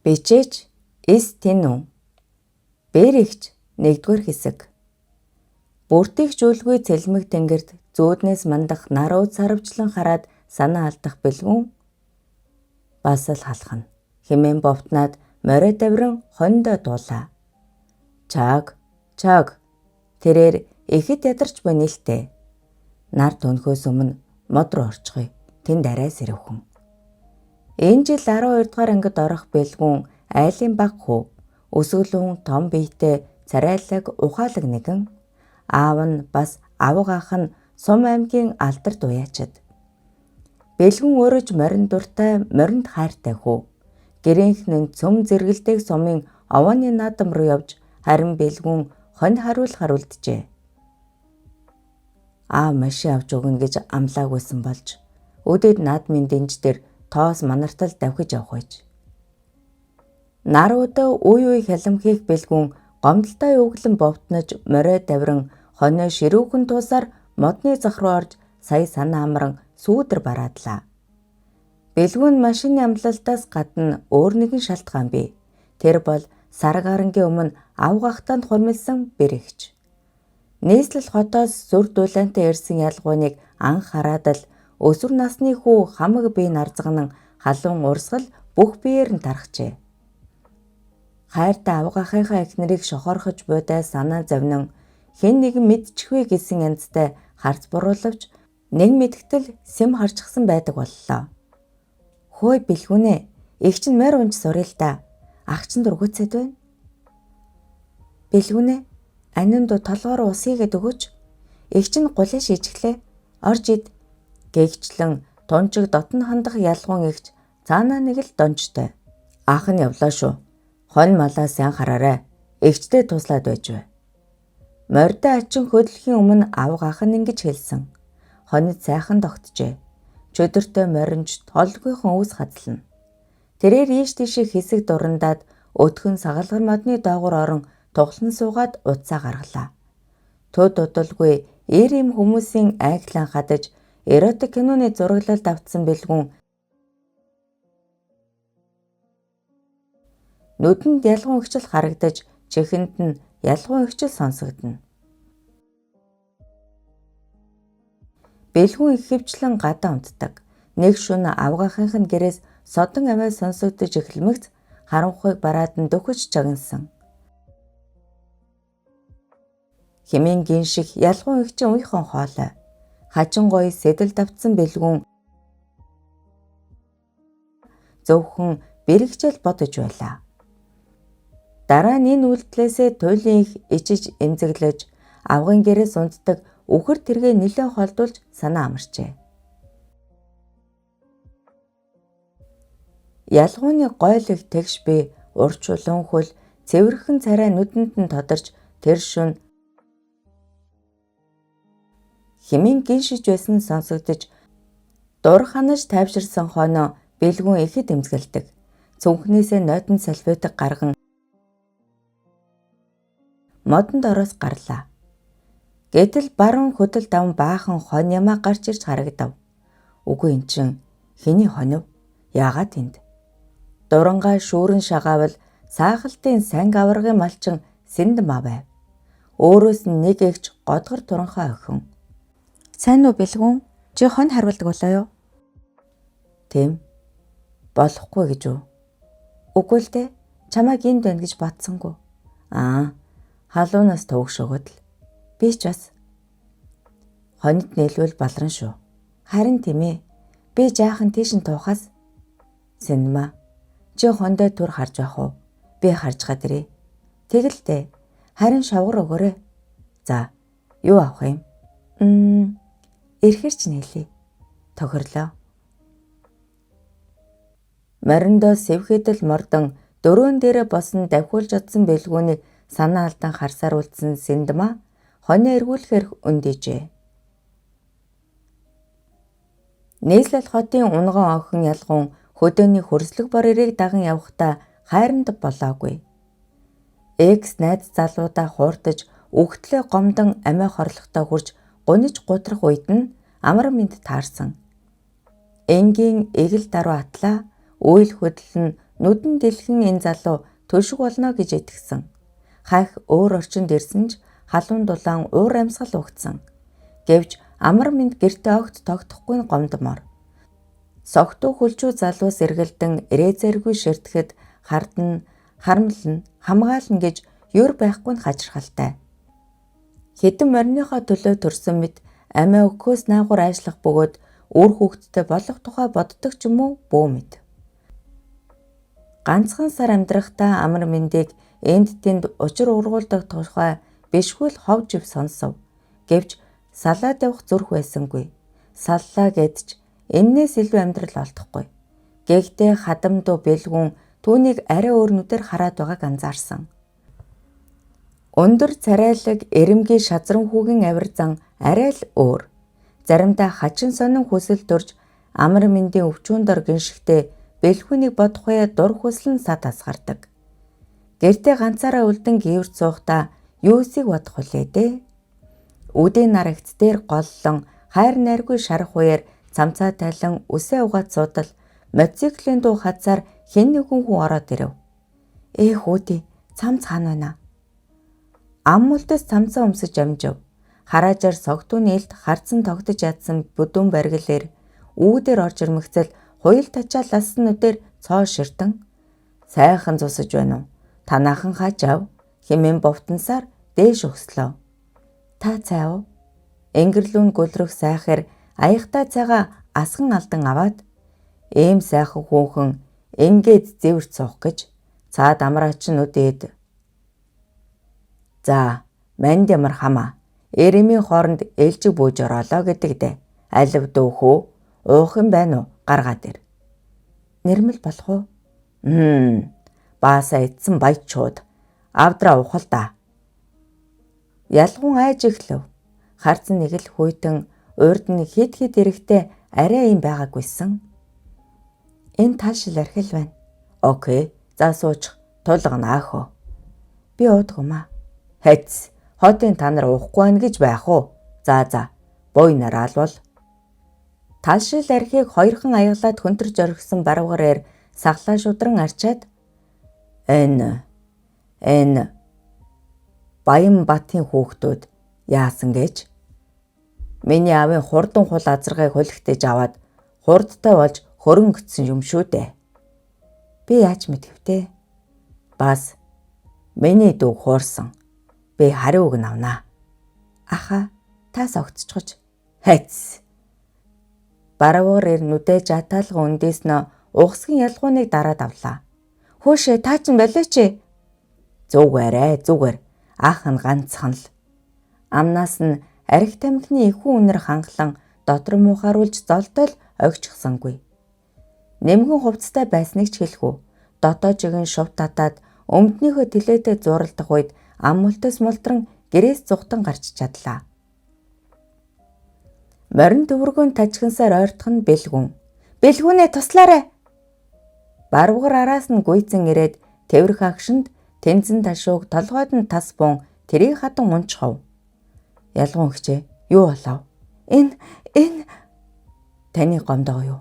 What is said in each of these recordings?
Бичээч Эстинү. Бэрэгч 1-р хэсэг. Бүртгэх жүүлгүй цэлмэг тэнгэрт зүүднээс мандах наруу царвчлан хараад санаа алдах бэлгүүн бас л халахна. Хэмээн бовтнаад морой давиран хониндоо дуулаа. Чаг. Тэрээр ихэд ядарч буй нэлтэй. Нар төнхөөс өмнө мод руу орчихъя. Тэнд арай сэрвхэн. Энэ жил 12 дугаар ангид орох бэлгүүн айлын баг хүү. Өсөглөн том биетэй царайлаг ухаалаг нэгэн. Аав нь бас авга ах нь Сум аймгийн алдарт уяачид. Бэлгүүн өөрөж морин дуртай, моринд хайртай хүү. Гэрийнх нь цөм зэргэлдэг сумын овооны наадам руу явж харин бэлгүүн хонь харуулахаар үлджээ. Аав машин авч өгнө гэж амлаагүйсэн болж өдөөд наадмын дэнж дээр тоос манартал давхиж явах байж. Наруудаа үе хялам хийх бэлгүүн гомдолтой өглөн бовтнож морой давиран хоньоо ширүүхэн туусаар модны зах руу орж сая санаа амран сүүдэр бараадлаа. Бэлгүүн машины амлалтаас гадна өөр нэгэн шалтгаан бий. Тэр бол сар гарангийн өмнө авгахтанд хурмилсан бэрэгч. Нийслэл хотоос зүр дулаантай ирсэн ялгууныг анх хараад л өсвөр насны хүү хамаг бие нарзагнан халуун урсгал бүх биеэр нь тархжээ. Хайртай авгахынхаа эхнэрийг шохорхож буйдаа санаа зовнин хэн нэгэн мэдчихвэ гэсэн янзтай харц буруулавч нэг мэдгтэл сэм харчихсан байдаг боллоо. Хөөе бэлгүүнэ, их чинь морь унж суръя л да. Ах чинь дургуцээд байна. Бэлгүүнэ, анинд толгоор ус хийгээд өгөөч. Их чинь гулын шижглээ. Орж ид. Гээгчлэн тунжиг дотн хандах ялгуун игч цаанаа нэг л донжтой. Ах нь явлаа шүү. Хонь малаа сайн хараарай. Игчтэй туслаад байж бай. Морьтой ачин хөдлөхийн өмнө авга ах нь ингэж хэлсэн. Хоньд сайхан тогтжээ. Чөдөртэй моринж толгойхон ус хадална. Тэрээр ийш тийшээ хэсэг дурандаад өтгөн сагалгар модны доогуур орон тухлан суугаад утсаа гаргалаа. Төд удалгүй эр им хүмүүсийн айглан хадаж эротик киноны зураглалд автсан бэлгүүн нүдэнд ялгуун ихчил харагдаж чихэнд нь ялгуун ихчил сонсогдно. Бэлгүүн их хөвчлэн гадаа унтдаг. Нэг шөнө авгахынх нь гэрээс содон аваа сонсогдож эхлэмэгц харанхуйг бараад нь дөхөж чагнасан. Хэмээн гин шиг ялгуун ихчин уйхон хоолой. Хачин гоё сэдэл давтсан бэлгүүн зөвхөн бэрэгчэл бодож байлаа. Дараа нь энэ үйлдэлээсээ туйлын их ичиж эмзэглэж авгын гэрээс унтдаг үхэр тэргээ нэлээд холдуулж санаа амарчээ. Ялгууны гойл их тэгш би урчулан хөл цэвэрхэн царай нүдэнд нь тодорч тэр шөнө хэмээн гиншиж байсан сонсогдож дур ханаж тайвширсан хоноо бэлгүүн ихэд эмзгэлдэг. Цүнхнээсээ нойтон салфетик гарган модонд ороос гарлаа. Гэтэл баруун хөдөл даван баахан хонь ямаа гарч ирж харагдав. Үгүй эн чин хэний хонив? Яагаад энд? Дурангаа шүүрэн шагаавал саахалтын санг аваргын малчин Сэндмаа байв. Өөрөөс нь нэг эгч годгор туранхаа охин. Сайн уу бэлгүүн? Чи хонь харуулдаг болоо юу? Тийм. Болохгүй гэж үү? Үгүй л дээ. Чамайг энд байна гэж бодсонгүй. Халуунаас төвөгш өгöd л. Би ч бас. Хоньд нийлвэл балран шүү. Харин тийм ээ. Би жаахан тийш нь туухаас. Сэндмаа. Чи хондоо түр харж байх уу? Би харж гадрээ. Тэгэлтэй. Харин шавгар өгөөрэй. За. Юу авах юм? Ирэхэр ч нийлээ. Тохирлоо. Мориндоо сэвхэдэл мордон дөрөөн дээрээ босон давхиулж чадсан бэлгүүнийг санаа алдан харсаар үлдсэн Сэндмаа хоньоо эргүүлэхээр өндийжээ. Нийслэл хотын унган охин ялгуун хөдөөний хөрслөг бор ирийг даган явахдаа хайранд болоогүй. Экс найз залуудаа хууртаж өгтлөө гомдон амиа хорлохтой хурж гуниж гутрах үед нь амар мэд таарсан. Энгийн эгэл даруй атлаа үйл хөдлөл нь нүдэн дэлхэн энэ залуу төлшиг болно гэж итгэсэн. Хахь өөр орчинд ирсэн ч халуун дулаан уур амьсгал угтсан. Гэвч амар минь гэртээ огт тогтохгүй нь гомдмоор. Согтуу хөлжүү залуус эргэлдэн ирээ зэргүй ширтгэхэд хардна, харамлна, хамгаална гэж юр байхгүй нь хачирхалтай. Хэдэн мориныхоо төлөө төрсөн мэт амиа өгөхөөс наагур ажиллах бөгөөд үр хүүхдтэй болох тухай боддог ч юм уу бөө мэд. Ганцхан сар амьдрахтаа амар мэндийг энд тэнд учир ургуулдаг тухай бишгүй л хов жив сонсов. Гэвч салаад явах зүрх байсангүй. Саллаа гэдч эннээс илүү амьдрал олдохгүй. Гэхдээ хадамдуу бэлгүн түүнийг арай өөр нүдээр хараад байгааг анзаарсан. Өндөр царайлаг эрэмгийн шазран хүүгийн авир зан арай л өөр. Заримдаа хачин сонин хүсэл төрж амар мэндийн өвчүүн дор гиншигтээ бэлгүүнийг бодох үе дур хүслэн сад асгардаг. Гэртээ ганцаараа үлдэн гіврт суухдаа юу эсийг бодох үлээ дээ. Үдийн нарагц дээр голлон хайр найргүй шарах үеэр цамцаа тайлан үсээ угаад суудал мотоциклийн дуу хазаар хэн нэгэн хүн ороод ирэв. Хүүдий, цамц хаана байна? Аммултас цамцаа өмсөж амжив. Хараажаар согтууны илт хардсан тогтож ядсан бүдүүн баргалээр үүдээр орж ирмэгцэл хуйл тачаал лассан нүдээр цоо ширтэн сайхан зусаж байна уу? Танаахан хажав хэмээн бовтонсаар дээш өгслөө. Та цаав. Энгэрлүүн гөлрөх сайхэр аягтай цайгаа асган алдан аваад ийм сайхан хүүхэн ингээд зэвэрт суух гэж цаад амраач нүдээд. За, манд ямар хамаа. Эремийн хооронд ээлжиг бууж ороолоо гэдэг дээ. Алив дүүхүү, уух юм байна уу? Гаргаад ир. Нэрмэл болох уу? Баасаа эдсэн баячууд. Авдраа ухал да. Ялгуун айж эхлэв. Харцсан нэг л хүйтэн урд нь хид эрэхтэй арай юм байгаагүйсэн. Энэ таашил архил байна. Окей, за суучих. Тулгана аахөө. Би уудгумаа. Хэц, хотын та нар уухгүй байна гэж байх уу? За, буй нараа л бол. Таашил архийг хоёрхан аяглаад хөнтөрж орхисон баруугаар саглаа шудран арчаад энэ Баянбатын хүүхдүүд яасан гэж миний аавын хурдан хул азаргыг хөлөгтөж аваад хурдтай болж хөрөнгөцсөн юм шүү дээ. Би яаж мэдвэ? Бас миний дүү хуурсан. Би хариуг нь авнаа. Аха, тас огцчгож. Хэц. Баруугаар нүдэж атаалга үндээс нь угсгийн ялгууныг дараад авлаа. Хөөшөө та ч болооч. Зүгээр. Ах нь ганцхан л. Амнаас нь арх тамхины ихүү үнэр хангалан дотор муухааруулж золдол огчсангүй. Нэмгэн хувцастай байсныг ч хэлэхүү. Дотоожигийн шувт татаад өмднийхөө тэлээтэй зуралдах үед аммултас мултран гэрээс зүхтан гарч чадлаа. Морин төвөргөөн тажигнасаар ойртох нь бэлгүн. Бэлгүнээ туслаарай. Баруугаар араас нь гүйцэн ирээд тэврэх агшинд тэнцэн ташууг толгойд нь тас бун тэрийг хатан унчхав. Ялгуун хчээ. Юу болов? Энэ таны гомдоо юу?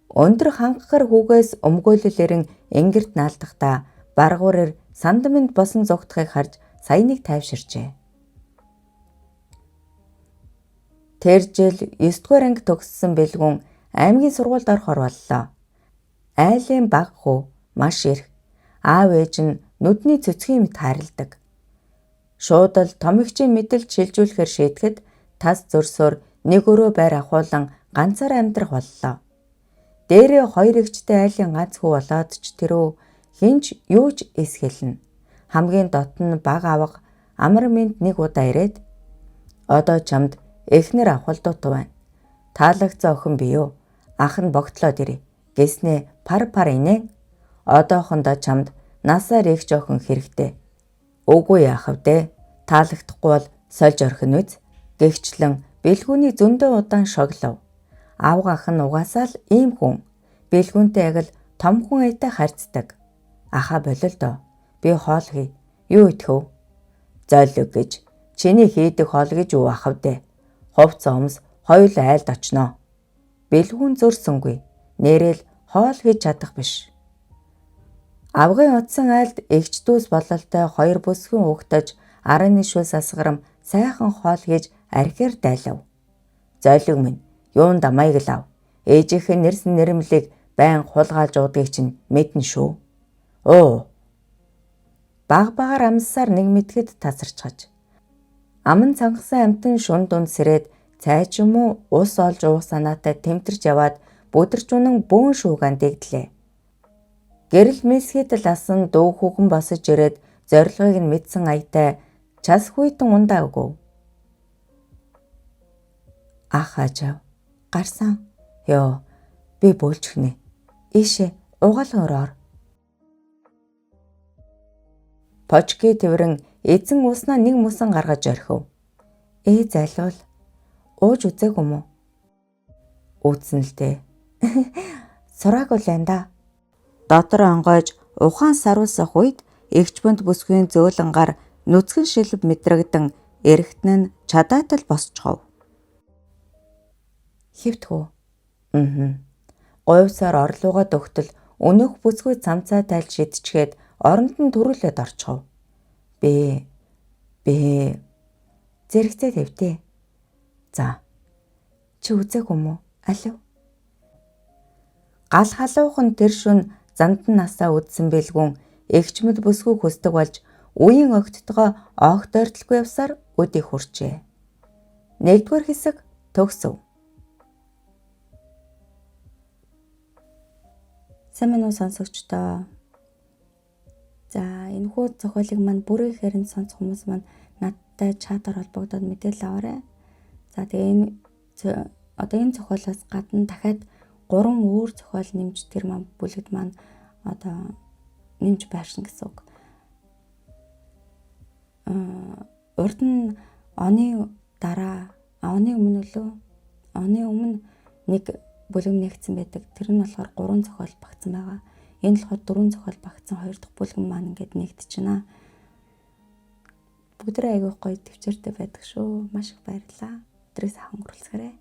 Өндөр хангахар хүүгээс өмгөөлөлөрн энгэрт наалдахдаа баргуураар сандамд босон зогтхыг харж саяныг тайвширчээ. Тэр жил 9 дугаар анги төгссөн бэлгүн аймгийн сургуульд орохоор боллоо. Айлын баг хүү маш их. Аав ээж нь нүдний цөцгийн мэт хайрладаг. Шууд л том ихчийн мэдэлд шилжүүлэхээр шийдэхэд тас зөрсөөр нэг өрөө байр ахуулан ганцаар амьдрах боллоо. Дээрээ хоёр ихчтэй айлын ганц хүү болоод ч тэрөө хинч юу ч эсгэлнэ. Хамгийн дот нь баг авга амар минт нэг удаа ирээд одоо чамд эхнэр авахлдууд байна. Таалагцаа охин би юу? Ах нь богтлоод ирээ. Гэснээ пар инээ. Одоохондоо чамд насаар их жоохон хэрэгтэй. Үгүй яах вэ? Таалагдахгүй бол сольж орхино үз. Гэвчлэн бэлгүүний зөндөө удаан шоглов. Авгаах нь угаасаа л ийм хүн. Бэлгүүнтэй яг л том хүн аятай харьцдаг. Аха болол доо. Би хоол хий. Юу идэхв? Зойлог гэж. Чиний хийдэг хоол гэж юу ах вэ? Хувц омс хоёул айлд очноо. Бэлгүүн зөрсөнгүй. нэрэл хоол хийж чадах биш. Авгын утсан айлд эгч дүүс бололтой 2 бүсгүйн угтаж арын шүлс асгарам сайхан хоол хийж архиар дайлав. Зойлог минь юун дамайг л ав. Ээжийнхэн нэрсэн нэрмлийг байн хулгаалж уудгийг чинь мэднэ шүү. Оо. Багаар амссаар нэг мэтгэд тасарчхаж. Аман цангасан амтэн шүн дунд сэрээд цай ч юм уу ус олж уух санаатай тэмтэрч яваад бүдэрч унан бөөн шуугаан дэгдлээ. Гэрэл мисгэд ласан дуу хүүхэн босож ирээд зорилгыг нь мэдсэн аятай час хүйтэн ундаа өгөв. Ах ажав. Гарсан. Ёо, би бөөлчихнэ. Ийшээ угаалган ороор. Почки тэрэн эзэн уснаа нэг мусан гаргаж орхив. Залуул. Ууж үзээг юм уу? Үзсэн л дээ. Сурааг л энэ да. Дотор онгойж ухаан саруулсах үед эгч бүнд бүсгүй зөөлөн гар нүцгэн шилб мэдрэгдэн эргэтэн нь чадаатал босчхов. Хевтгүү. Говьсаар орлуугаа дөгтөл өнөөх бүсгүй цамцаа тайлж шидчгээд оронд нь төрүүлээд орчхов. Би зэрэгцээ тавьтээ. За. Чи үзээг юм уу? Алив. Гал халуухан тэр шүн замд нь насаа үдсэн бэлгүн эгчмэд бүсгүй хөстөг болж үеийн огттгоо огт ойртолгүй явсаар өдийг хүрчээ. 1-р хэсэг төгсөв. Сайн мань уу сонсогчдоо. За энэхүү зохиолыг маань бүрийн хэрэн сонсох хүмүүс маань надтай чатаар холбогдоод мэдээлэл аваарай. За тэгээ энэ зохиолоос гадна дахиад 3 өөр зохиол нэмж тэр маань бүлэгт маань нэмж байшин гэсэн үг. Урд нь оны өмнө нэг бүлэм нэгдсэн байдаг. Тэр нь болохоор 3 зохиол багтсан байгаа. Энэ болохоор 4 зохиол багтсан 2 дахь бүлгэн маань ингээд нэгдчихэна. Бүгдээ аягүй гоё төвчээртэй байдаг шүү. Маш их баярлалаа. Өдрөөс өнгөрүүлсгээрэй.